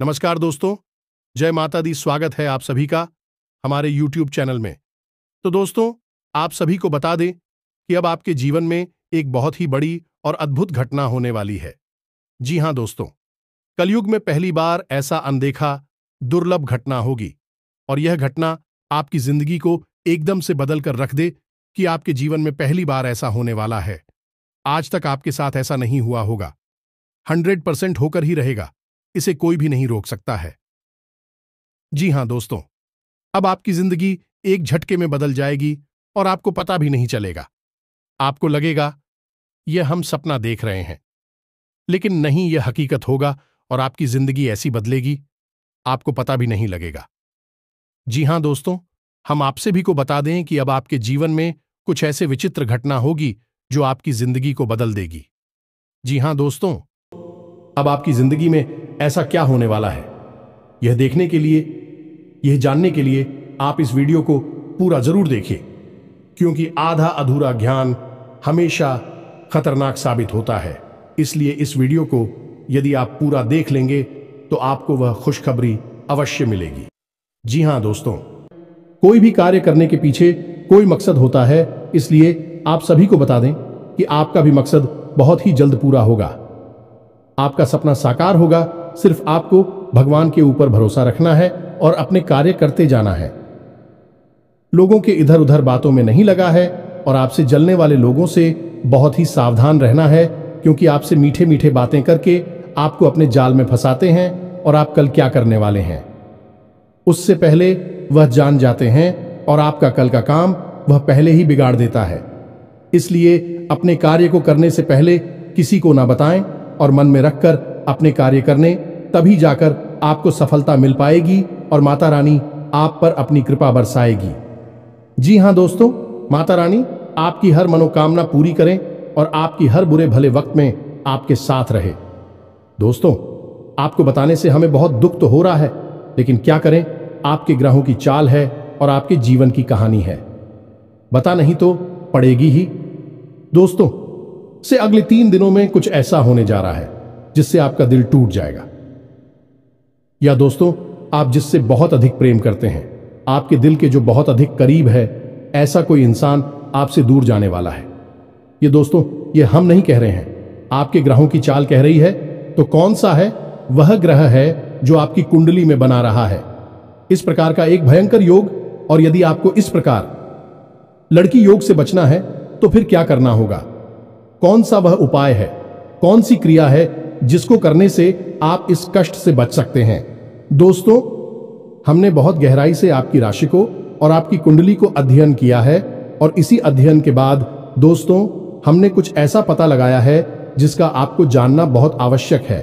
नमस्कार दोस्तों, जय माता दी। स्वागत है आप सभी का हमारे YouTube चैनल में। तो दोस्तों, आप सभी को बता दें कि अब आपके जीवन में एक बहुत ही बड़ी और अद्भुत घटना होने वाली है। जी हां दोस्तों, कलयुग में पहली बार ऐसा अनदेखा दुर्लभ घटना होगी और यह घटना आपकी जिंदगी को एकदम से बदल कर रख दे कि आपके जीवन में पहली बार ऐसा होने वाला है। आज तक आपके साथ ऐसा नहीं हुआ होगा, 100% होकर ही रहेगा। इसे कोई भी नहीं रोक सकता है। जी हां दोस्तों, अब आपकी जिंदगी एक झटके में बदल जाएगी और आपको पता भी नहीं चलेगा। आपको लगेगा यह हम सपना देख रहे हैं, लेकिन नहीं, यह हकीकत होगा और आपकी जिंदगी ऐसी बदलेगी आपको पता भी नहीं लगेगा। जी हां दोस्तों, हम आप सभी को बता दें कि अब आपके जीवन में कुछ ऐसे विचित्र घटना होगी जो आपकी जिंदगी को बदल देगी। जी हां दोस्तों, अब आपकी जिंदगी में ऐसा क्या होने वाला है, यह देखने के लिए, यह जानने के लिए आप इस वीडियो को पूरा जरूर देखिए, क्योंकि आधा अधूरा ज्ञान हमेशा खतरनाक साबित होता है। इसलिए इस वीडियो को यदि आप पूरा देख लेंगे तो आपको वह खुशखबरी अवश्य मिलेगी। जी हां दोस्तों, कोई भी कार्य करने के पीछे कोई मकसद होता है, इसलिए आप सभी को बता दें कि आपका भी मकसद बहुत ही जल्द पूरा होगा। आपका सपना साकार होगा। सिर्फ आपको भगवान के ऊपर भरोसा रखना है और अपने कार्य करते जाना है। लोगों के इधर उधर बातों में नहीं लगा है और आपसे जलने वाले लोगों से बहुत ही सावधान रहना है, क्योंकि आपसे मीठे मीठे बातें करके आपको अपने जाल में फंसाते हैं और आप कल क्या करने वाले हैं उससे पहले वह जान जाते हैं और आपका कल का काम वह पहले ही बिगाड़ देता है। इसलिए अपने कार्य को करने से पहले किसी को ना बताएं और मन में रखकर अपने कार्य करने, तभी जाकर आपको सफलता मिल पाएगी और माता रानी आप पर अपनी कृपा बरसाएगी। जी हां दोस्तों, माता रानी आपकी हर मनोकामना पूरी करें और आपकी हर बुरे भले वक्त में आपके साथ रहे। दोस्तों, आपको बताने से हमें बहुत दुख तो हो रहा है, लेकिन क्या करें, आपके ग्रहों की चाल है और आपके जीवन की कहानी है। बता नहीं तो पड़ेगी ही। दोस्तों, से अगले 3 दिनों में कुछ ऐसा होने जा रहा है जिससे आपका दिल टूट जाएगा। या दोस्तों, आप जिससे बहुत अधिक प्रेम करते हैं, आपके दिल के जो बहुत अधिक करीब है, ऐसा कोई इंसान आपसे दूर जाने वाला है। ये दोस्तों, ये हम नहीं कह रहे हैं, आपके ग्रहों की चाल कह रही है। तो कौन सा है वह ग्रह है जो आपकी कुंडली में बना रहा है इस प्रकार का एक भयंकर योग? और यदि आपको इस प्रकार लड़की योग से बचना है तो फिर क्या करना होगा? कौन सा वह उपाय है, कौन सी क्रिया है जिसको करने से आप इस कष्ट से बच सकते हैं? दोस्तों, हमने बहुत गहराई से आपकी राशि को और आपकी कुंडली को अध्ययन किया है और इसी अध्ययन के बाद दोस्तों हमने कुछ ऐसा पता लगाया है जिसका आपको जानना बहुत आवश्यक है।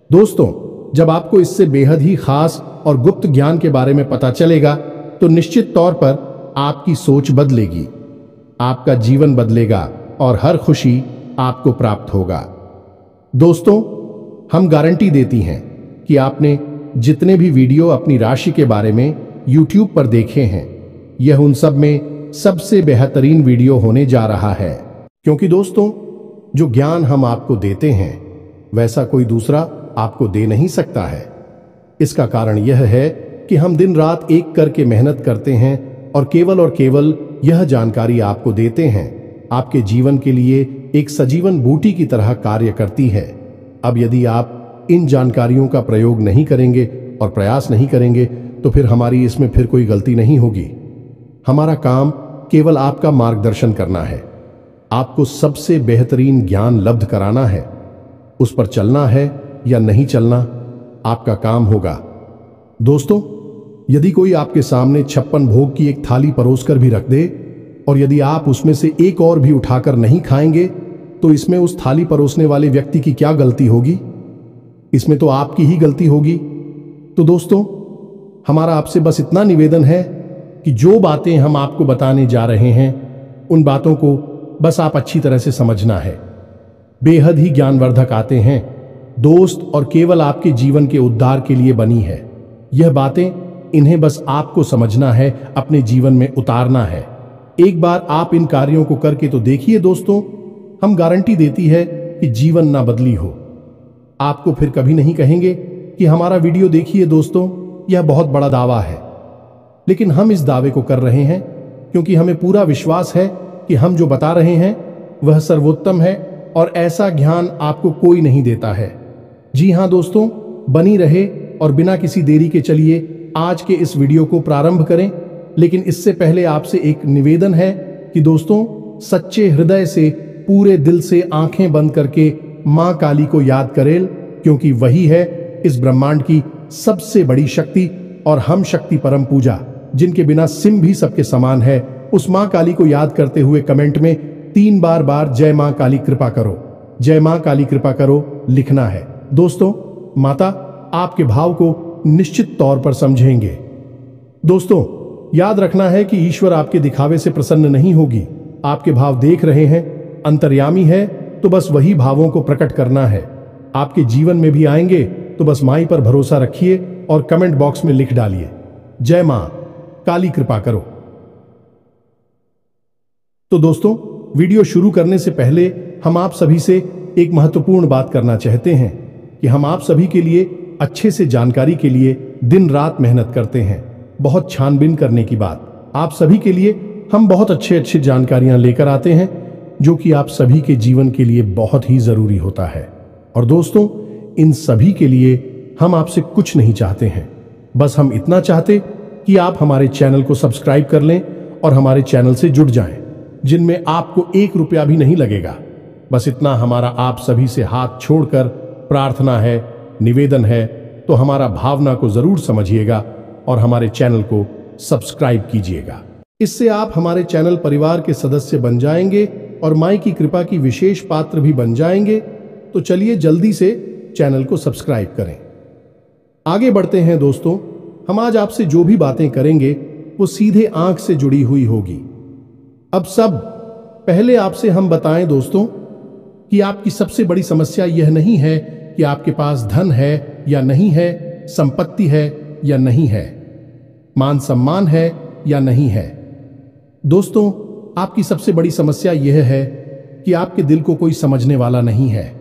दोस्तों, जब आपको इससे बेहद ही खास और गुप्त ज्ञान के बारे में पता चलेगा तो निश्चित तौर पर आपकी सोच बदलेगी, आपका जीवन बदलेगा और हर खुशी आपको प्राप्त होगा। दोस्तों, हम गारंटी देती हैं कि आपने जितने भी वीडियो अपनी राशि के बारे में YouTube पर देखे हैं, यह उन सब में सबसे बेहतरीन वीडियो होने जा रहा है, क्योंकि दोस्तों जो ज्ञान हम आपको देते हैं वैसा कोई दूसरा आपको दे नहीं सकता है। इसका कारण यह है कि हम दिन रात एक करके मेहनत करते हैं और केवल यह जानकारी आपको देते हैं, आपके जीवन के लिए एक सजीवन बूटी की तरह कार्य करती है। अब यदि आप इन जानकारियों का प्रयोग नहीं करेंगे और प्रयास नहीं करेंगे तो फिर हमारी इसमें फिर कोई गलती नहीं होगी। हमारा काम केवल आपका मार्गदर्शन करना है, आपको सबसे बेहतरीन ज्ञान लब्ध कराना है। उस पर चलना है या नहीं चलना आपका काम होगा। दोस्तों, यदि कोई आपके सामने 56 भोग की एक थाली परोसकर भी रख दे और यदि आप उसमें से एक और भी उठाकर नहीं खाएंगे तो इसमें उस थाली परोसने वाले व्यक्ति की क्या गलती होगी? इसमें तो आपकी ही गलती होगी। तो दोस्तों, हमारा आपसे बस इतना निवेदन है कि जो बातें हम आपको बताने जा रहे हैं उन बातों को बस आप अच्छी तरह से समझना है। बेहद ही ज्ञानवर्धक आते हैं दोस्त और केवल आपके जीवन के उद्धार के लिए बनी है। यह बातें इन्हें बस आपको समझना है, अपने जीवन में उतारना है। एक बार आप इन कार्यों को करके तो देखिए दोस्तों, हम गारंटी देती है कि जीवन ना बदली हो। आपको फिर कभी नहीं कहेंगे कि हमारा वीडियो देखिए दोस्तों, यह बहुत बड़ा दावा है, लेकिन हम इस दावे को कर रहे हैं क्योंकि हमें पूरा विश्वास है कि हम जो बता रहे हैं वह सर्वोत्तम है और ऐसा ज्ञान आपको कोई नहीं देता है। जी हां दोस्तों, बनी रहे और बिना किसी देरी के चलिए आज के इस वीडियो को प्रारंभ करें। लेकिन इससे पहले आपसे एक निवेदन है कि दोस्तों, सच्चे हृदय से, पूरे दिल से आंखें बंद करके मां काली को याद करें, क्योंकि वही है इस ब्रह्मांड की सबसे बड़ी शक्ति और हम शक्ति परम पूजा, जिनके बिना सिम भी सबके समान है। उस मां काली को याद करते हुए कमेंट में 3 बार जय मां काली कृपा करो, जय मां काली कृपा करो लिखना है। दोस्तों, माता आपके भाव को निश्चित तौर पर समझेंगे। दोस्तों, याद रखना है कि ईश्वर आपके दिखावे से प्रसन्न नहीं होगी। आपके भाव देख रहे हैं, अंतर्यामी है, तो बस वही भावों को प्रकट करना है। आपके जीवन में भी आएंगे, तो बस माई पर भरोसा रखिए और कमेंट बॉक्स में लिख डालिए, जय मां काली कृपा करो। तो दोस्तों, वीडियो शुरू करने से पहले हम आप सभी से एक महत्वपूर्ण बात करना चाहते हैं कि हम आप सभी के लिए अच्छे से जानकारी के लिए दिन रात मेहनत करते हैं। बहुत छानबीन करने की बात, आप सभी के लिए हम बहुत अच्छी जानकारियां लेकर आते हैं जो कि आप सभी के जीवन के लिए बहुत ही जरूरी होता है। और दोस्तों, इन सभी के लिए हम आपसे कुछ नहीं चाहते हैं, बस हम इतना चाहते कि आप हमारे चैनल को सब्सक्राइब कर लें और हमारे चैनल से जुड़ जाएं, जिनमें आपको 1 रुपया भी नहीं लगेगा। बस इतना हमारा आप सभी से हाथ छोड़कर प्रार्थना है, निवेदन है। तो हमारा भावना को जरूर समझिएगा और हमारे चैनल को सब्सक्राइब कीजिएगा। इससे आप हमारे चैनल परिवार के सदस्य बन जाएंगे और माई की कृपा की विशेष पात्र भी बन जाएंगे। तो चलिए जल्दी से चैनल को सब्सक्राइब करें। आगे बढ़ते हैं दोस्तों, हम आज आपसे जो भी बातें करेंगे वो सीधे आंख से जुड़ी हुई होगी। अब सब पहले आपसे हम बताएं दोस्तों कि आपकी सबसे बड़ी समस्या यह नहीं है कि आपके पास धन है या नहीं है, संपत्ति है या नहीं है, मान सम्मान है या नहीं है। दोस्तों, आपकी सबसे बड़ी समस्या यह है कि आपके दिल को कोई समझने वाला नहीं है।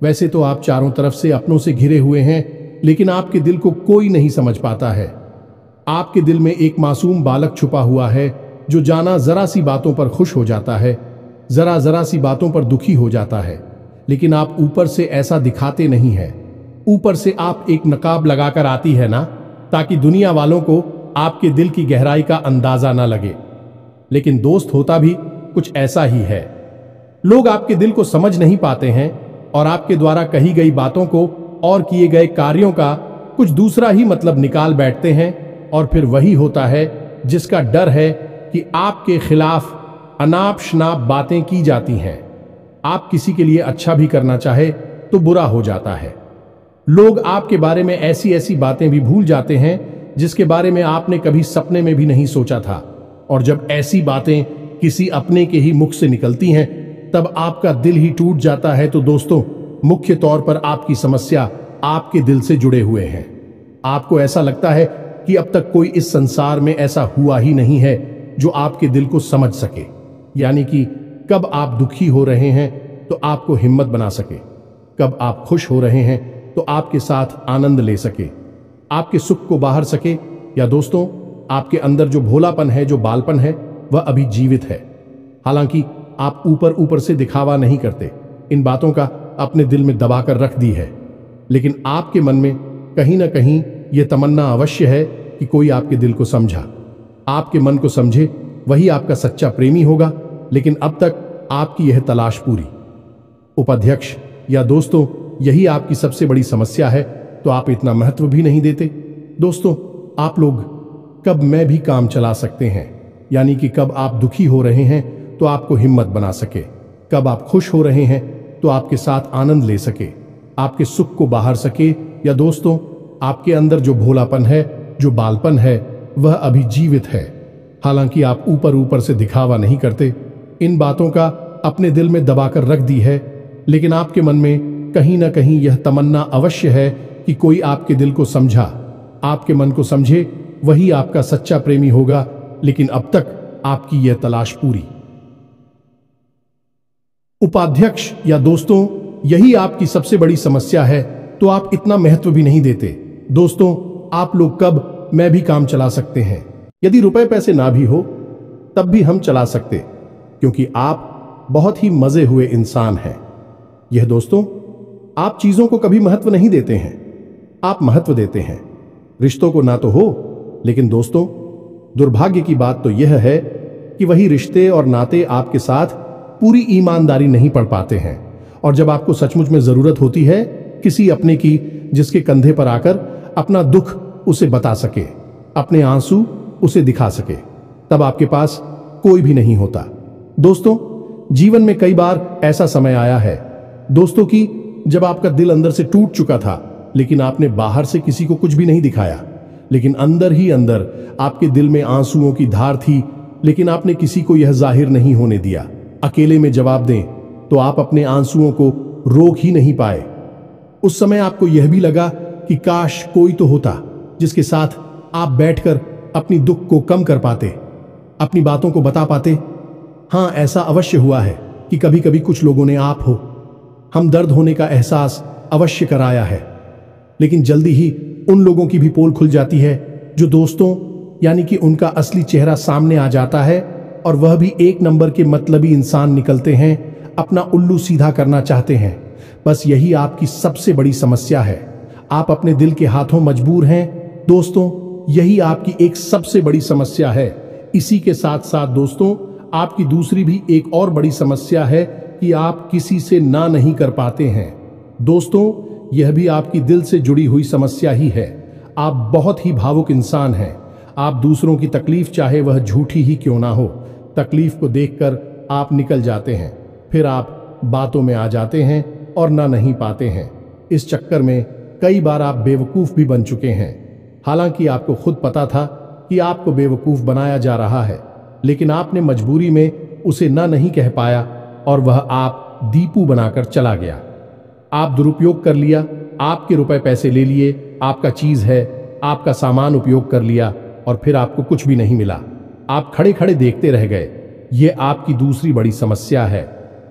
वैसे तो आप चारों तरफ से अपनों से घिरे हुए हैं, लेकिन आपके दिल को कोई नहीं समझ पाता है। आपके दिल में एक मासूम बालक छुपा हुआ है जो जाना जरा सी बातों पर खुश हो जाता है, जरा सी बातों पर दुखी हो जाता है, लेकिन आप ऊपर से ऐसा दिखाते नहीं है। ऊपर से आप एक नकाब लगाकर आती है ना, ताकि दुनिया वालों को आपके दिल की गहराई का अंदाजा ना लगे। लेकिन दोस्त, होता भी कुछ ऐसा ही है। लोग आपके दिल को समझ नहीं पाते हैं और आपके द्वारा कही गई बातों को और किए गए कार्यों का कुछ दूसरा ही मतलब निकाल बैठते हैं। और फिर वही होता है जिसका डर है कि आपके खिलाफ अनाप शनाप बातें की जाती हैं। आप किसी के लिए अच्छा भी करना चाहे तो बुरा हो जाता है। लोग आपके बारे में ऐसी ऐसी बातें भी भूल जाते हैं जिसके बारे में आपने कभी सपने में भी नहीं सोचा था। और जब ऐसी बातें किसी अपने के ही मुख से निकलती हैं, तब आपका दिल ही टूट जाता है। तो दोस्तों, मुख्य तौर पर आपकी समस्या आपके दिल से जुड़े हुए हैं। आपको ऐसा लगता है कि अब तक कोई इस संसार में ऐसा हुआ ही नहीं है जो आपके दिल को समझ सके। यानी कि कब आप दुखी हो रहे हैं तो आपको हिम्मत बना सके, कब आप खुश हो रहे हैं तो आपके साथ आनंद ले सके, आपके सुख को बाहर सके। या दोस्तों, आपके अंदर जो भोलापन है, जो बालपन है, वह अभी जीवित है। हालांकि आप ऊपर ऊपर से दिखावा नहीं करते, इन बातों का अपने दिल में दबाकर रख दी है, लेकिन आपके मन में कहीं ना कहीं यह तमन्ना अवश्य है कि कोई आपके दिल को समझा, आपके मन को समझे, वही आपका सच्चा प्रेमी होगा। लेकिन अब तक आपकी यह तलाश पूरी। उपाध्यक्ष या दोस्तों, यही आपकी सबसे बड़ी समस्या है, तो आप इतना महत्व भी नहीं देते। दोस्तों, आप लोग कब मैं भी काम चला सकते हैं, यानी कि कब आप दुखी हो रहे हैं तो आपको हिम्मत बना सके, कब आप खुश हो रहे हैं तो आपके साथ आनंद ले सके, आपके सुख को बाहर सके। या दोस्तों, आपके अंदर जो भोलापन है, जो बालपन है, वह अभी जीवित है। हालांकि आप ऊपर ऊपर से दिखावा नहीं करते, इन बातों का अपने दिल में दबाकर रख दी है, लेकिन आपके मन में कहीं ना कहीं यह तमन्ना अवश्य है कि कोई आपके दिल को समझा, आपके मन को समझे, वही आपका सच्चा प्रेमी होगा। लेकिन अब तक आपकी यह तलाश पूरी। उपाध्यक्ष या दोस्तों, यही आपकी सबसे बड़ी समस्या है, तो आप इतना महत्व भी नहीं देते। दोस्तों, आप लोग कब मैं भी काम चला सकते हैं। यदि रुपए पैसे ना भी हो तब भी हम चला सकते, क्योंकि आप बहुत ही मजे हुए इंसान हैं। यह दोस्तों, आप चीजों को कभी महत्व नहीं देते हैं, आप महत्व देते हैं रिश्तों को। ना तो हो, लेकिन दोस्तों, दुर्भाग्य की बात तो यह है कि वही रिश्ते और नाते आपके साथ पूरी ईमानदारी नहीं पढ़ पाते हैं। और जब आपको सचमुच में जरूरत होती है किसी अपने की, जिसके कंधे पर आकर अपना दुख उसे बता सके, अपने आंसू उसे दिखा सके, तब आपके पास कोई भी नहीं होता। दोस्तों, जीवन में कई बार ऐसा समय आया है दोस्तों कि जब आपका दिल अंदर से टूट चुका था, लेकिन आपने बाहर से किसी को कुछ भी नहीं दिखाया, लेकिन अंदर ही अंदर आपके दिल में आंसुओं की धार थी, लेकिन आपने किसी को यह जाहिर नहीं होने दिया। अकेले में जवाब दें तो आप अपने आंसुओं को रोक ही नहीं पाए। उस समय आपको यह भी लगा कि काश कोई तो होता जिसके साथ आप बैठकर अपनी दुख को कम कर पाते, अपनी बातों को बता पाते। हाँ, ऐसा अवश्य हुआ है कि कभी कभी कुछ लोगों ने आप हो हम दर्द होने का एहसास अवश्य कराया है, लेकिन जल्दी ही उन लोगों की भी पोल खुल जाती है जो दोस्तों यानी कि उनका असली चेहरा सामने आ जाता है, और वह भी एक नंबर के मतलबी इंसान निकलते हैं, अपना उल्लू सीधा करना चाहते हैं। बस यही आपकी सबसे बड़ी समस्या है, आप अपने दिल के हाथों मजबूर हैं। दोस्तों, यही आपकी एक सबसे बड़ी समस्या है। इसी के साथ साथ दोस्तों, आपकी दूसरी भी एक और बड़ी समस्या है कि आप किसी से ना नहीं कर पाते हैं। दोस्तों, यह भी आपकी दिल से जुड़ी हुई समस्या ही है। आप बहुत ही भावुक इंसान हैं। आप दूसरों की तकलीफ, चाहे वह झूठी ही क्यों ना हो, तकलीफ को देखकर आप निकल जाते हैं, फिर आप बातों में आ जाते हैं और ना नहीं पाते हैं। इस चक्कर में कई बार आप बेवकूफ भी बन चुके हैं। हालांकि आपको खुद पता था कि आपको बेवकूफ बनाया जा रहा है, लेकिन आपने मजबूरी में उसे ना नहीं कह पाया और वह आप दीपू बनाकर चला गया। आप दुरुपयोग कर लिया, आपके रुपए पैसे ले लिए, आपका चीज है, आपका सामान उपयोग कर लिया और फिर आपको कुछ भी नहीं मिला। आप खड़े खड़े देखते रह गए। यह आपकी दूसरी बड़ी समस्या है।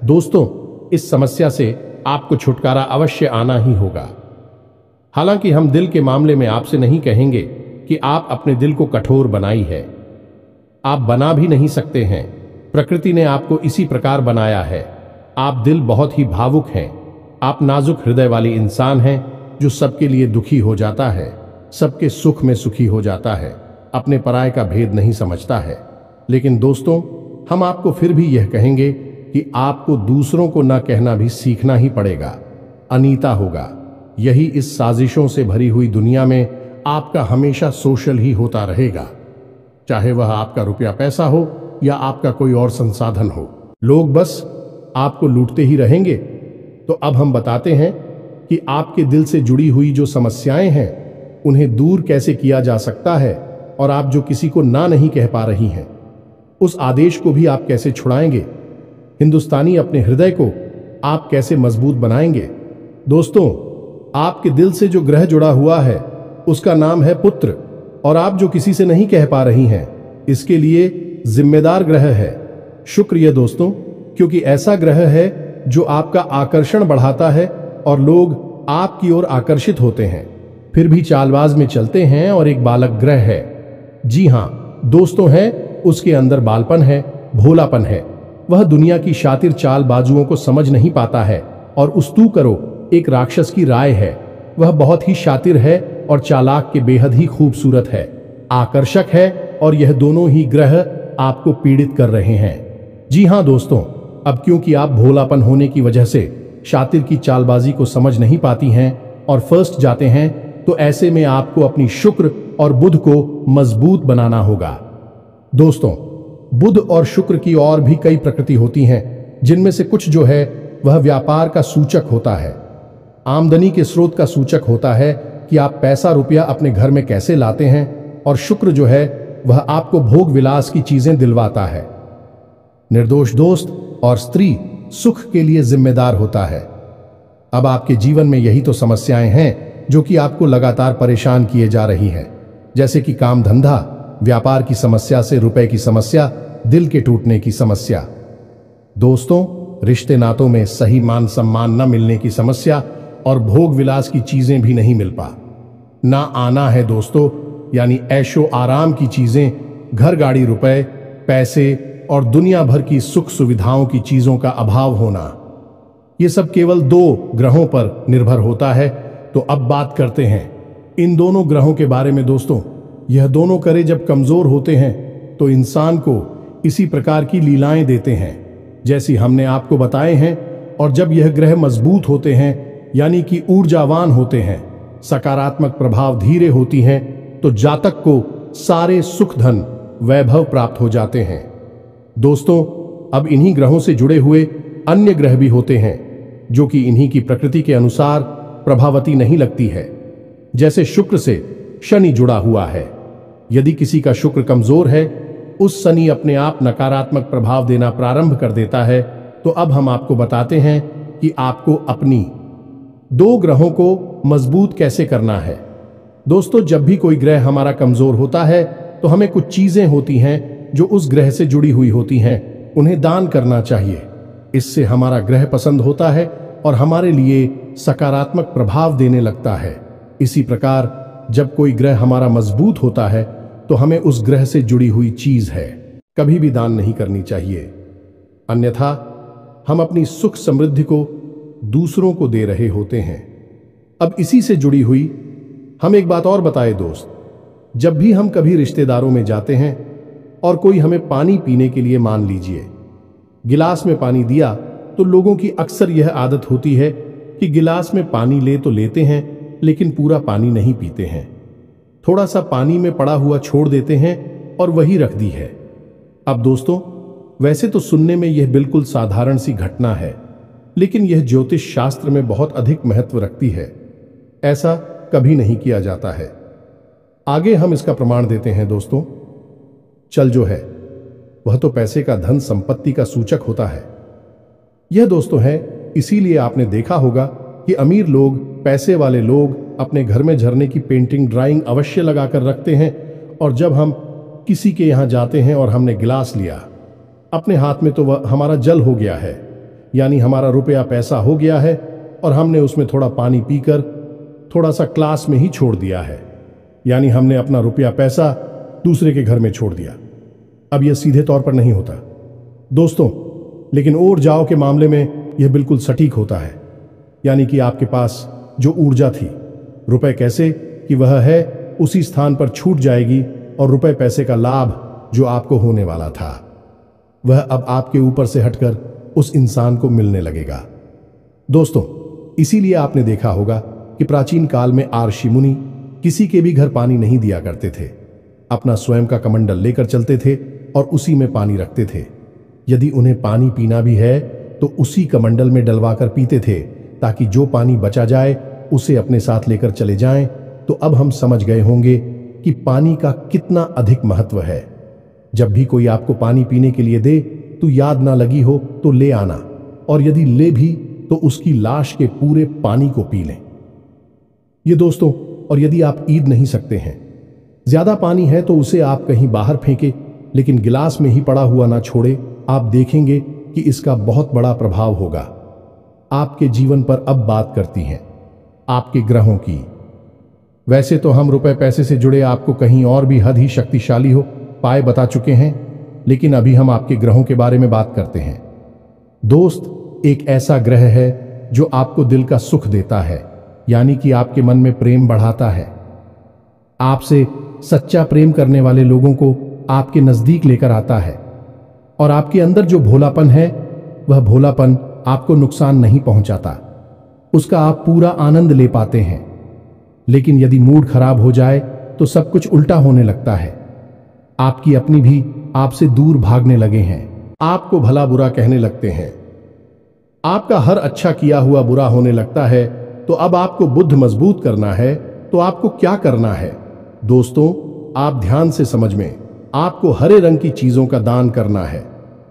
दोस्तों, इस समस्या से आपको छुटकारा अवश्य आना ही होगा। हालांकि हम दिल के मामले में आपसे नहीं कहेंगे कि आप अपने दिल को कठोर बनाई है, आप बना भी नहीं सकते हैं। प्रकृति ने आपको इसी प्रकार बनाया है। आप दिल बहुत ही भावुक हैं, आप नाजुक हृदय वाली इंसान हैं जो सबके लिए दुखी हो जाता है, सबके सुख में सुखी हो जाता है, अपने पराये का भेद नहीं समझता है। लेकिन दोस्तों, हम आपको फिर भी यह कहेंगे कि आपको दूसरों को न कहना भी सीखना ही पड़ेगा। अनीता होगा। यही इस साजिशों से भरी हुई दुनिया में आपका हमेशा सोशल ही होता रहेगा, चाहे वह आपका रुपया पैसा हो या आपका कोई और संसाधन हो। लोग बस आपको लूटते ही रहेंगे। तो अब हम बताते हैं कि आपके दिल से जुड़ी हुई जो समस्याएं हैं उन्हें दूर कैसे किया जा सकता है, और आप जो किसी को ना नहीं कह पा रही हैं उस आदेश को भी आप कैसे छुड़ाएंगे। हिंदुस्तानी अपने हृदय को आप कैसे मजबूत बनाएंगे। दोस्तों, आपके दिल से जो ग्रह जुड़ा हुआ है उसका नाम है पुत्र, और आप जो किसी से नहीं कह पा रही हैं इसके लिए जिम्मेदार ग्रह है शुक्र। यह दोस्तों, क्योंकि ऐसा ग्रह है जो आपका आकर्षण बढ़ाता है और लोग आपकी ओर आकर्षित होते हैं, फिर भी चालबाज में चलते हैं। और एक बालक ग्रह है, जी हां दोस्तों, है, उसके अंदर बालपन है, भोलापन है। वह दुनिया की शातिर चालबाजुओं को समझ नहीं पाता है, और उस्तू करो एक राक्षस की राय है। वह बहुत ही शातिर है और चालाक के बेहद ही खूबसूरत है, आकर्षक है, और यह दोनों ही ग्रह आपको पीड़ित कर रहे हैं। जी हां दोस्तों, अब क्योंकि आप भोलापन होने की वजह से शातिर की चालबाजी को समझ नहीं पाती हैं और फर्स्ट जाते हैं, तो ऐसे में आपको अपनी शुक्र और बुध को मजबूत बनाना होगा। दोस्तों, बुध और शुक्र की और भी कई प्रकृति होती हैं, जिनमें से कुछ जो है वह व्यापार का सूचक होता है, आमदनी के स्रोत का सूचक होता है कि आप पैसा रुपया अपने घर में कैसे लाते हैं, और शुक्र जो है वह आपको भोग विलास की चीजें दिलवाता है। निर्दोष दोस्त और स्त्री सुख के लिए जिम्मेदार होता है। अब आपके जीवन में यही तो समस्याएं हैं जो कि आपको लगातार परेशान किए जा रही हैं, जैसे कि काम धंधा, व्यापार की समस्या से रुपए की समस्या, दिल के टूटने की समस्या। दोस्तों, रिश्ते नातों में सही मान सम्मान न मिलने की समस्या, और भोग विलास की चीजें भी नहीं मिल पा। ना आना है दोस्तों, यानी ऐशो आराम की चीजें, घर गाड़ी रुपए पैसे और दुनिया भर की सुख सुविधाओं की चीजों का अभाव होना। ये सब केवल 2 ग्रहों पर निर्भर होता है। तो अब बात करते हैं इन दोनों ग्रहों के बारे में दोस्तों। यह दोनों करे जब कमजोर होते हैं तो इंसान को इसी प्रकार की लीलाएं देते हैं जैसी हमने आपको बताए हैं। और जब यह ग्रह मजबूत होते हैं यानी कि ऊर्जावान होते हैं, सकारात्मक प्रभाव धीरे होती हैं, तो जातक को सारे सुख धन वैभव प्राप्त हो जाते हैं। दोस्तों, अब इन्हीं ग्रहों से जुड़े हुए अन्य ग्रह भी होते हैं जो कि इन्हीं की प्रकृति के अनुसार प्रभावती नहीं लगती है। जैसे शुक्र से शनि जुड़ा हुआ है। यदि किसी का शुक्र कमजोर है, उस शनि अपने आप नकारात्मक प्रभाव देना प्रारंभ कर देता है। तो अब हम आपको बताते हैं कि आपको अपनी 2 ग्रहों को मजबूत कैसे करना है। दोस्तों, जब भी कोई ग्रह हमारा कमजोर होता है तो हमें कुछ चीजें होती हैं जो उस ग्रह से जुड़ी हुई होती हैं, उन्हें दान करना चाहिए। इससे हमारा ग्रह पसंद होता है और हमारे लिए सकारात्मक प्रभाव देने लगता है। इसी प्रकार जब कोई ग्रह हमारा मजबूत होता है तो हमें उस ग्रह से जुड़ी हुई चीज है कभी भी दान नहीं करनी चाहिए, अन्यथा हम अपनी सुख समृद्धि को दूसरों को दे रहे होते हैं। अब इसी से जुड़ी हुई हम एक बात और बताए दोस्त। जब भी हम कभी रिश्तेदारों में जाते हैं और कोई हमें पानी पीने के लिए, मान लीजिए गिलास में पानी दिया, तो लोगों की अक्सर यह आदत होती है कि गिलास में पानी ले तो लेते हैं लेकिन पूरा पानी नहीं पीते हैं। थोड़ा सा पानी में पड़ा हुआ छोड़ देते हैं और वही रख दी है। अब दोस्तों, वैसे तो सुनने में यह बिल्कुल साधारण सी घटना है, लेकिन यह ज्योतिष शास्त्र में बहुत अधिक महत्व रखती है। ऐसा कभी नहीं किया जाता है। आगे हम इसका प्रमाण देते हैं दोस्तों। चल जो है वह तो पैसे का, धन संपत्ति का सूचक होता है। यह दोस्तों है, इसीलिए आपने देखा होगा कि अमीर लोग, पैसे वाले लोग अपने घर में झरने की पेंटिंग, ड्राइंग अवश्य लगाकर रखते हैं। और जब हम किसी के यहां जाते हैं और हमने गिलास लिया अपने हाथ में, तो वह हमारा जल हो गया है, यानी हमारा रुपया पैसा हो गया है और हमने उसमें थोड़ा पानी पीकर थोड़ा सा क्लास में ही छोड़ दिया है, यानी हमने अपना रुपया पैसा दूसरे के घर में छोड़ दिया। अब यह सीधे तौर पर नहीं होता दोस्तों, लेकिन ऊर्जाओं के मामले में यह बिल्कुल सटीक होता है। यानी कि आपके पास जो ऊर्जा थी, रुपए कैसे कि वह है उसी स्थान पर छूट जाएगी और रुपए पैसे का लाभ जो आपको होने वाला था वह अब आपके ऊपर से हटकर उस इंसान को मिलने लगेगा। दोस्तों, इसीलिए आपने देखा होगा कि प्राचीन काल में ऋषि मुनि किसी के भी घर पानी नहीं दिया करते थे। अपना स्वयं का कमंडल लेकर चलते थे और उसी में पानी रखते थे। यदि उन्हें पानी पीना भी है तो उसी कमंडल में डलवाकर पीते थे, ताकि जो पानी बचा जाए उसे अपने साथ लेकर चले जाएं। तो अब हम समझ गए होंगे कि पानी का कितना अधिक महत्व है। जब भी कोई आपको पानी पीने के लिए दे तो याद ना लगी हो तो ले आना, और यदि ले भी तो उसकी लाश के पूरे पानी को पी लें। ये दोस्तों, और यदि आप ईद नहीं सकते हैं, ज्यादा पानी है तो उसे आप कहीं बाहर फेंके, लेकिन गिलास में ही पड़ा हुआ ना छोड़े। आप देखेंगे कि इसका बहुत बड़ा प्रभाव होगा आपके जीवन पर। अब बात करती हैं आपके ग्रहों की। वैसे तो हम रुपए पैसे से जुड़े आपको कहीं और भी हद ही शक्तिशाली हो पाए बता चुके हैं, लेकिन अभी हम आपके ग्रहों के बारे में बात करते हैं। दोस्त, एक ऐसा ग्रह है जो आपको दिल का सुख देता है, यानी कि आपके मन में प्रेम बढ़ाता है। आपसे सच्चा प्रेम करने वाले लोगों को आपके नजदीक लेकर आता है, और आपके अंदर जो भोलापन है वह भोलापन आपको नुकसान नहीं पहुंचाता, उसका आप पूरा आनंद ले पाते हैं। लेकिन यदि मूड खराब हो जाए तो सब कुछ उल्टा होने लगता है। आपकी अपनी भी आपसे दूर भागने लगे हैं, आपको भला बुरा कहने लगते हैं, आपका हर अच्छा किया हुआ बुरा होने लगता है। तो अब आपको बुद्ध मजबूत करना है तो आपको क्या करना है दोस्तों? आप ध्यान से समझ में, आपको हरे रंग की चीजों का दान करना है।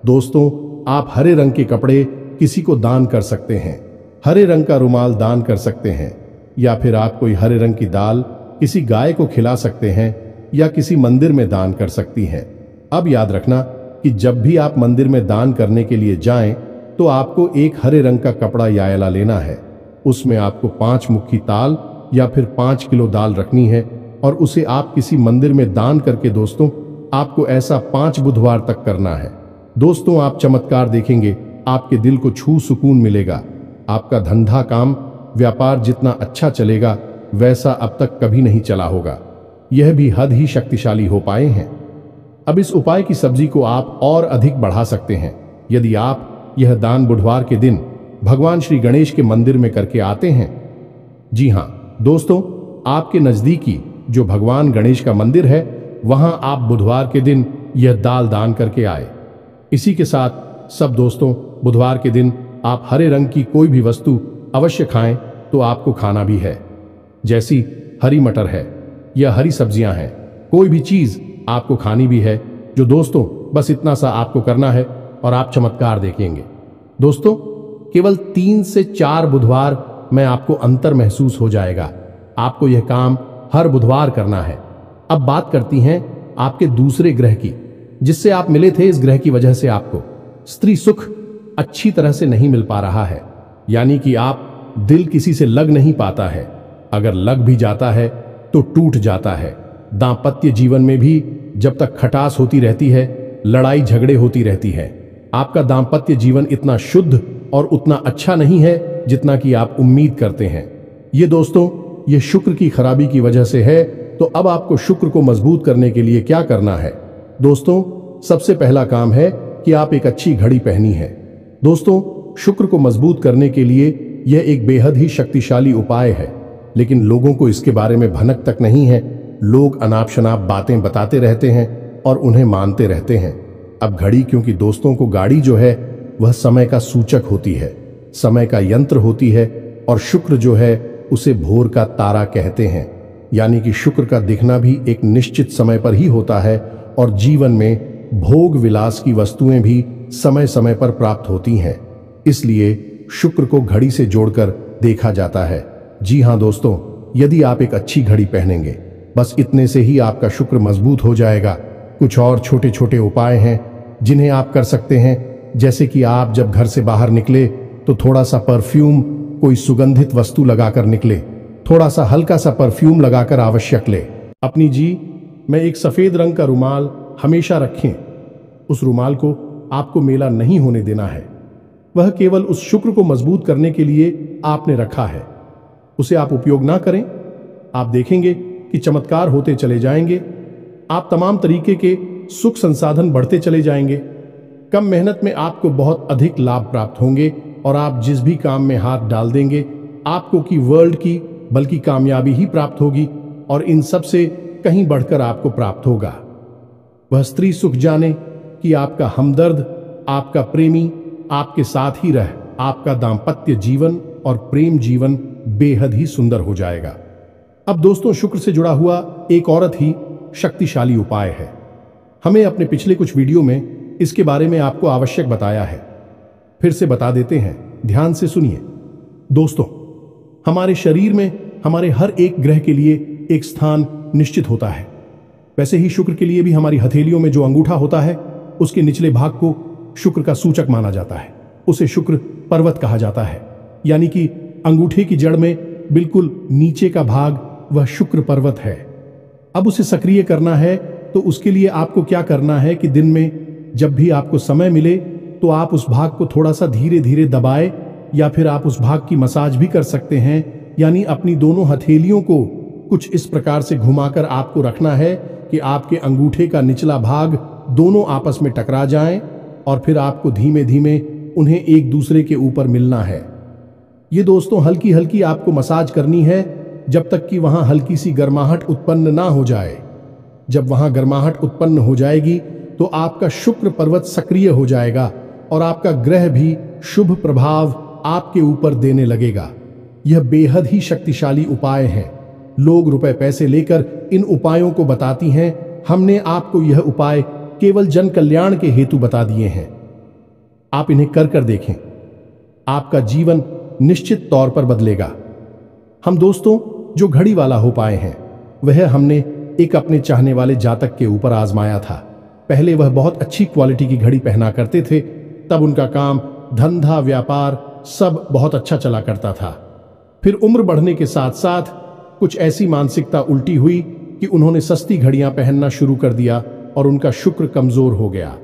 दोस्तों, आप हरे रंग के कपड़े किसी को दान कर सकते हैं, हरे रंग का रुमाल दान कर सकते हैं, या फिर आप कोई हरे रंग की दाल किसी गाय को खिला सकते हैं, या किसी मंदिर में दान कर सकती हैं। अब याद रखना कि जब भी आप मंदिर में दान करने के लिए जाएं तो आपको एक हरे रंग का कपड़ा यायला लेना है, उसमें आपको 5 मुट्ठी ताल या फिर 5 किलो दाल रखनी है और उसे आप किसी मंदिर में दान करके दोस्तों आपको ऐसा 5 बुधवार तक करना है। दोस्तों आप चमत्कार देखेंगे, आपके दिल को छू सुकून मिलेगा। आपका धंधा काम व्यापार जितना अच्छा चलेगा वैसा अब तक कभी नहीं चला होगा। यह भी हद ही शक्तिशाली हो पाए हैं। अब इस उपाय की सब्जी को आप और अधिक बढ़ा सकते हैं यदि आप यह दान बुधवार के दिन भगवान श्री गणेश के मंदिर में करके आते हैं। जी हाँ दोस्तों, आपके नजदीकी जो भगवान गणेश का मंदिर है वहां आप बुधवार के दिन यह दाल दान करके आए। इसी के साथ सब दोस्तों बुधवार के दिन आप हरे रंग की कोई भी वस्तु अवश्य खाएं तो आपको खाना भी है, जैसी हरी मटर है या हरी सब्जियां हैं, कोई भी चीज आपको खानी भी है। जो दोस्तों बस इतना सा आपको करना है और आप चमत्कार देखेंगे। दोस्तों केवल 3 से 4 बुधवार में आपको अंतर महसूस हो जाएगा। आपको यह काम हर बुधवार करना है। अब बात करती हैं आपके दूसरे ग्रह की, जिससे आप मिले थे। इस ग्रह की वजह से आपको स्त्री सुख अच्छी तरह से नहीं मिल पा रहा है, यानी कि आप दिल किसी से लग नहीं पाता है। अगर लग भी जाता है तो टूट जाता है। दांपत्य जीवन में भी जब तक खटास होती रहती है, लड़ाई झगड़े होती रहती है। आपका दांपत्य जीवन इतना शुद्ध और उतना अच्छा नहीं है जितना कि आप उम्मीद करते हैं। ये दोस्तों ये शुक्र की खराबी की वजह से है। तो अब आपको शुक्र को मजबूत करने के लिए क्या करना है? दोस्तों सबसे पहला काम है कि आप एक अच्छी घड़ी पहनी है। दोस्तों शुक्र को मजबूत करने के लिए यह एक बेहद ही शक्तिशाली उपाय है, लेकिन लोगों को इसके बारे में भनक तक नहीं है। लोग अनाप शनाप बातें बताते रहते हैं और उन्हें मानते रहते हैं। अब घड़ी, क्योंकि दोस्तों को गाड़ी जो है वह समय का सूचक होती है, समय का यंत्र होती है, और शुक्र जो है उसे भोर का तारा कहते हैं। यानी कि शुक्र का दिखना भी एक निश्चित समय पर ही होता है और जीवन में भोग विलास की वस्तुएं भी समय समय पर प्राप्त होती हैं। इसलिए शुक्र को घड़ी से जोड़कर देखा जाता है। जी हाँ दोस्तों, यदि आप एक अच्छी घड़ी पहनेंगे, बस इतने से ही आपका शुक्र मजबूत हो जाएगा। कुछ और छोटे छोटे उपाय हैं जिन्हें आप कर सकते हैं, जैसे कि आप जब घर से बाहर निकले तो थोड़ा सा परफ्यूम, कोई सुगंधित वस्तु लगाकर निकले। थोड़ा सा हल्का सा परफ्यूम लगाकर आवश्यक ले। अपनी में एक सफेद रंग का रुमाल हमेशा रखें। उस रुमाल को आपको मेला नहीं होने देना है। वह केवल उस शुक्र को मजबूत करने के लिए आपने रखा है। उसे आप उपयोग ना करें। आप देखेंगे कि चमत्कार होते चले जाएंगे। आप तमाम तरीके के सुख संसाधन बढ़ते चले जाएंगे। कम मेहनत में आपको बहुत अधिक लाभ प्राप्त होंगे और आप जिस भी काम में हाथ डाल देंगे आपको की वर्ल्ड की बल्कि कामयाबी ही प्राप्त होगी, और इन सब से कहीं बढ़कर आपको प्राप्त होगा। वह स्त्री सुख जाने कि आपका हमदर्द, आपका प्रेमी आपके साथ ही रह आपका दाम्पत्य जीवन और प्रेम जीवन बेहद ही सुंदर हो जाएगा। अब दोस्तों शुक्र से जुड़ा हुआ एक औरत ही शक्तिशाली उपाय है। हमें अपने पिछले कुछ वीडियो में इसके बारे में आपको आवश्यक बताया है। फिर से बता देते हैं, ध्यान से सुनिए। दोस्तों हमारे शरीर में हमारे हर एक ग्रह के लिए एक स्थान निश्चित होता है। वैसे ही शुक्र के लिए भी हमारी हथेलियों में जो अंगूठा होता है उसके निचले भाग को शुक्र का सूचक माना जाता है। उसे शुक्र पर्वत कहा जाता है, यानी कि अंगूठे की जड़ में बिल्कुल नीचे का भाग वह शुक्र पर्वत है। अब उसे सक्रिय करना है तो उसके लिए आपको क्या करना है कि दिन में जब भी आपको समय मिले तो आप उस भाग को थोड़ा सा धीरे धीरे दबाए, या फिर आप उस भाग की मसाज भी कर सकते हैं। यानी अपनी दोनों हथेलियों को कुछ इस प्रकार से घुमाकर आपको रखना है कि आपके अंगूठे का निचला भाग दोनों आपस में टकरा जाएं, और फिर आपको धीमे धीमे उन्हें एक दूसरे के ऊपर मिलना है। ये दोस्तों हल्की हल्की आपको मसाज करनी है जब तक कि वहां हल्की सी गर्माहट उत्पन्न ना हो जाए। जब वहां गर्माहट उत्पन्न हो जाएगी तो आपका शुक्र पर्वत सक्रिय हो जाएगा और आपका ग्रह भी शुभ प्रभाव आपके ऊपर देने लगेगा। यह बेहद ही शक्तिशाली उपाय है। लोग रुपए पैसे लेकर इन उपायों को बताती हैं। हमने आपको यह उपाय केवल जन कल्याण के हेतु बता दिए हैं। आप इन्हें कर देखें, आपका जीवन निश्चित तौर पर बदलेगा। हम दोस्तों जो घड़ी वाला हो पाए हैं वह हमने एक अपने चाहने वाले जातक के ऊपर आजमाया था। पहले वह बहुत अच्छी क्वालिटी की घड़ी पहना करते थे, तब उनका काम धंधा व्यापार सब बहुत अच्छा चला करता था। फिर उम्र बढ़ने के साथ साथ कुछ ऐसी मानसिकता उल्टी हुई कि उन्होंने सस्ती घड़ियां पहनना शुरू कर दिया और उनका शुक्र कमजोर हो गया।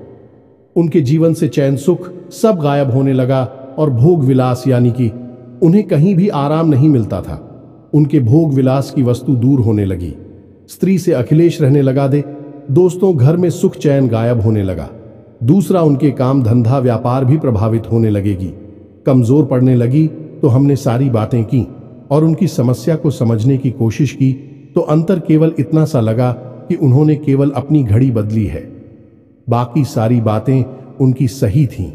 उनके जीवन से चैन सुख सब गायब होने लगा और भोग विलास यानी कि उन्हें कहीं भी आराम नहीं मिलता था। उनके भोग विलास की वस्तु दूर होने लगी। स्त्री से अखिलेश रहने लगा दे। दोस्तों, घर में सुख चैन गायब होने लगा। दूसरा, उनके काम धंधा व्यापार भी प्रभावित होने लगेगी। कमजोर पड़ने लगी। तो हमने सारी बातें की और उनकी समस्या को समझने की कोशिश की तो अंतर केवल इतना सा लगा कि उन्होंने केवल अपनी घड़ी बदली है। बाकी सारी बातें उनकी सही थीं।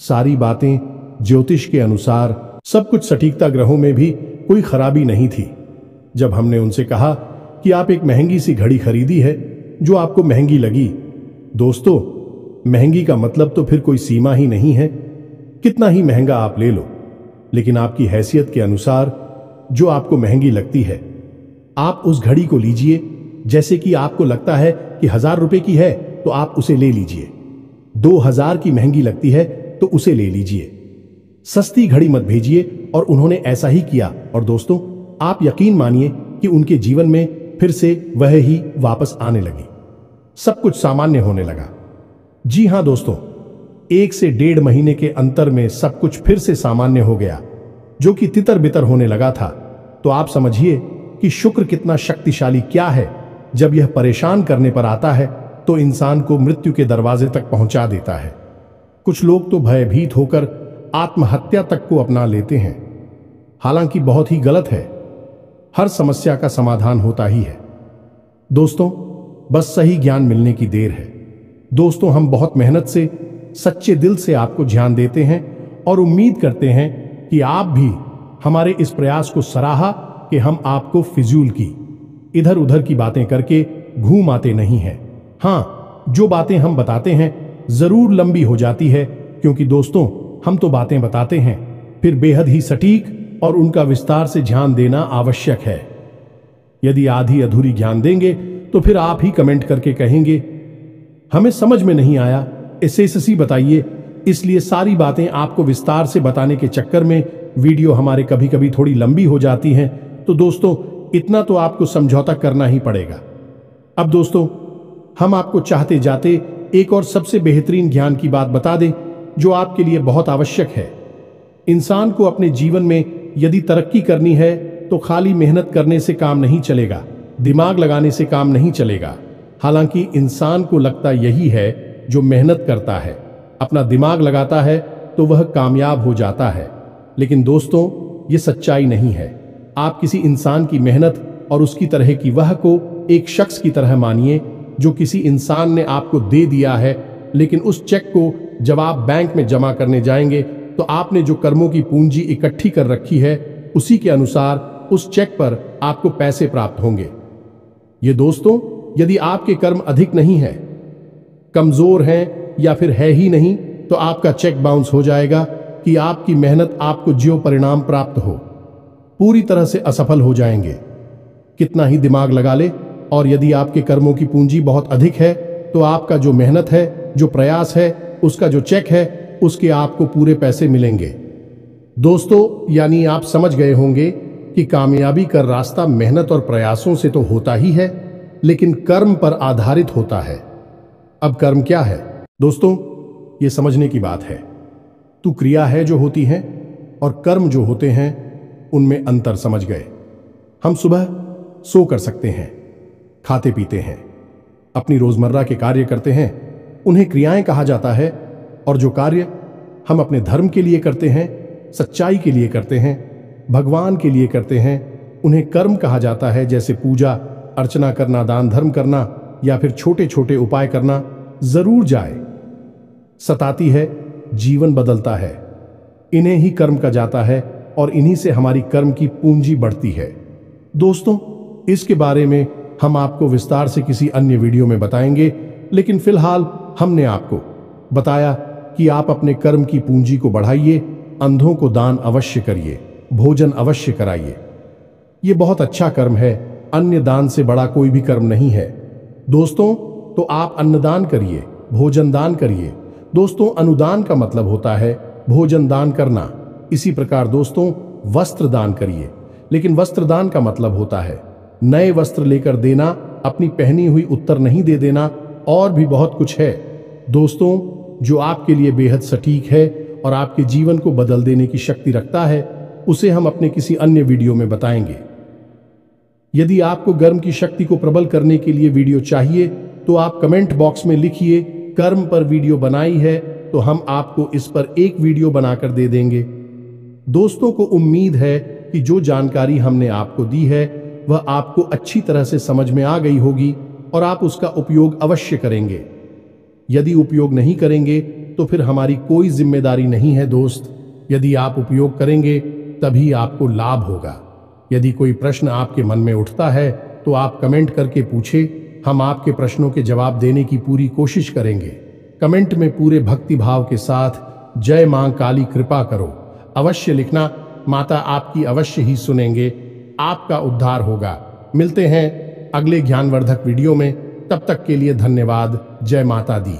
सारी बातें ज्योतिष के अनुसार, सब कुछ सटीकता, ग्रहों में भी कोई खराबी नहीं थी। जब हमने उनसे कहा कि आप एक महंगी सी घड़ी खरीदी है जो आपको महंगी लगी। दोस्तों, महंगी का मतलब तो फिर कोई सीमा ही नहीं है। कितना ही महंगा आप ले लो, लेकिन आपकी हैसियत के अनुसार जो आपको महंगी लगती है आप उस घड़ी को लीजिए। जैसे कि आपको लगता है कि 1000 रुपए की है तो आप उसे ले लीजिए। 2000 की महंगी लगती है तो उसे ले लीजिए। सस्ती घड़ी मत भेजिए। और उन्होंने ऐसा ही किया। और दोस्तों, आप यकीन मानिए कि उनके जीवन में फिर से वह ही वापस आने लगी। सब कुछ सामान्य होने लगा। जी हां दोस्तों, 1 से 1.5 महीने के अंतर में सब कुछ फिर से सामान्य हो गया, जो कि तितर बितर होने लगा था। तो आप समझिए कि शुक्र कितना शक्तिशाली क्या है। जब यह परेशान करने पर आता है तो इंसान को मृत्यु के दरवाजे तक पहुंचा देता है। कुछ लोग तो भयभीत होकर आत्महत्या तक को अपना लेते हैं, हालांकि बहुत ही गलत है। हर समस्या का समाधान होता ही है दोस्तों, बस सही ज्ञान मिलने की देर है। दोस्तों, हम बहुत मेहनत से, सच्चे दिल से आपको ध्यान देते हैं और उम्मीद करते हैं कि आप भी हमारे इस प्रयास को सराहा कि हम आपको फिजूल की, इधर उधर की बातें करके घूम आते नहीं हैं। हाँ, जो बातें हम बताते हैं जरूर लंबी हो जाती है, क्योंकि दोस्तों हम तो बातें बताते हैं, फिर बेहद ही सटीक और उनका विस्तार से ध्यान देना आवश्यक है। यदि आधी अधूरी ज्ञान देंगे तो फिर आप ही कमेंट करके कहेंगे हमें समझ में नहीं आया, एसएससी बताइए। इसलिए सारी बातें आपको विस्तार से बताने के चक्कर में वीडियो हमारे कभी कभी थोड़ी लंबी हो जाती हैं। तो दोस्तों, इतना तो आपको समझौता करना ही पड़ेगा। अब दोस्तों, हम आपको चाहते जाते एक और सबसे बेहतरीन ज्ञान की बात बता दें जो आपके लिए बहुत आवश्यक है। इंसान को अपने जीवन में यदि तरक्की करनी है तो खाली मेहनत करने से काम नहीं चलेगा, दिमाग लगाने से काम नहीं चलेगा। हालांकि इंसान को लगता यही है, जो मेहनत करता है, अपना दिमाग लगाता है तो वह कामयाब हो जाता है। लेकिन दोस्तों, ये सच्चाई नहीं है। आप किसी इंसान की मेहनत और उसकी तरह की वह को एक शख्स की तरह मानिए जो किसी इंसान ने आपको दे दिया है, लेकिन उस चेक को जब आप बैंक में जमा करने जाएंगे तो आपने जो कर्मों की पूंजी इकट्ठी कर रखी है उसी के अनुसार उस चेक पर आपको पैसे प्राप्त होंगे। ये दोस्तों, यदि आपके कर्म अधिक नहीं है, कमजोर हैं या फिर है ही नहीं, तो आपका चेक बाउंस हो जाएगा कि आपकी मेहनत आपको जो परिणाम प्राप्त हो पूरी तरह से असफल हो जाएंगे। कितना ही दिमाग लगा ले, और यदि आपके कर्मों की पूंजी बहुत अधिक है तो आपका जो मेहनत है, जो प्रयास है, उसका जो चेक है, उसके आपको पूरे पैसे मिलेंगे। दोस्तों, यानी आप समझ गए होंगे कि कामयाबी का रास्ता मेहनत और प्रयासों से तो होता ही है, लेकिन कर्म पर आधारित होता है। अब कर्म क्या है दोस्तों, ये समझने की बात है। तो क्रिया है जो होती है और कर्म जो होते हैं, उनमें अंतर समझ गए। हम सुबह सो कर सकते हैं, खाते पीते हैं, अपनी रोजमर्रा के कार्य करते हैं, उन्हें क्रियाएं कहा जाता है। और जो कार्य हम अपने धर्म के लिए करते हैं, सच्चाई के लिए करते हैं, भगवान के लिए करते हैं, उन्हें कर्म कहा जाता है। जैसे पूजा अर्चना करना, दान धर्म करना या फिर छोटे छोटे उपाय करना। जरूर जाए सताती है, जीवन बदलता है, इन्हें ही कर्म कहा जाता है और इन्हीं से हमारी कर्म की पूंजी बढ़ती है। दोस्तों, इसके बारे में हम आपको विस्तार से किसी अन्य वीडियो में बताएंगे, लेकिन फिलहाल हमने आपको बताया कि आप अपने कर्म की पूंजी को बढ़ाइए, अंधों को दान अवश्य करिए, भोजन अवश्य कराइए। ये बहुत अच्छा कर्म है, अन्य दान से बड़ा कोई भी कर्म नहीं है। दोस्तों, तो आप अन्नदान करिए, भोजन दान करिए। दोस्तों, अनुदान का मतलब होता है भोजन दान करना। इसी प्रकार दोस्तों, वस्त्र दान करिए। लेकिन वस्त्र दान का मतलब होता है नए वस्त्र लेकर देना, अपनी पहनी हुई उत्तर नहीं दे देना, और भी बहुत कुछ है दोस्तों जो आपके लिए बेहद सटीक है और आपके जीवन को बदल देने की शक्ति रखता है। उसे हम अपने किसी अन्य वीडियो में बताएंगे। यदि आपको कर्म की शक्ति को प्रबल करने के लिए वीडियो चाहिए तो आप कमेंट बॉक्स में लिखिए कर्म पर वीडियो बनाई है, तो हम आपको इस पर एक वीडियो बनाकर दे देंगे। दोस्तों को उम्मीद है कि जो जानकारी हमने आपको दी है वह आपको अच्छी तरह से समझ में आ गई होगी और आप उसका उपयोग अवश्य करेंगे। यदि उपयोग नहीं करेंगे तो फिर हमारी कोई जिम्मेदारी नहीं है दोस्त। यदि आप उपयोग करेंगे तभी आपको लाभ होगा। यदि कोई प्रश्न आपके मन में उठता है तो आप कमेंट करके पूछे, हम आपके प्रश्नों के जवाब देने की पूरी कोशिश करेंगे। कमेंट में पूरे भक्ति भाव के साथ जय मां काली कृपा करो अवश्य लिखना। माता आपकी अवश्य ही सुनेंगे, आपका उद्धार होगा। मिलते हैं अगले ज्ञानवर्धक वीडियो में, तब तक के लिए धन्यवाद। जय माता दी।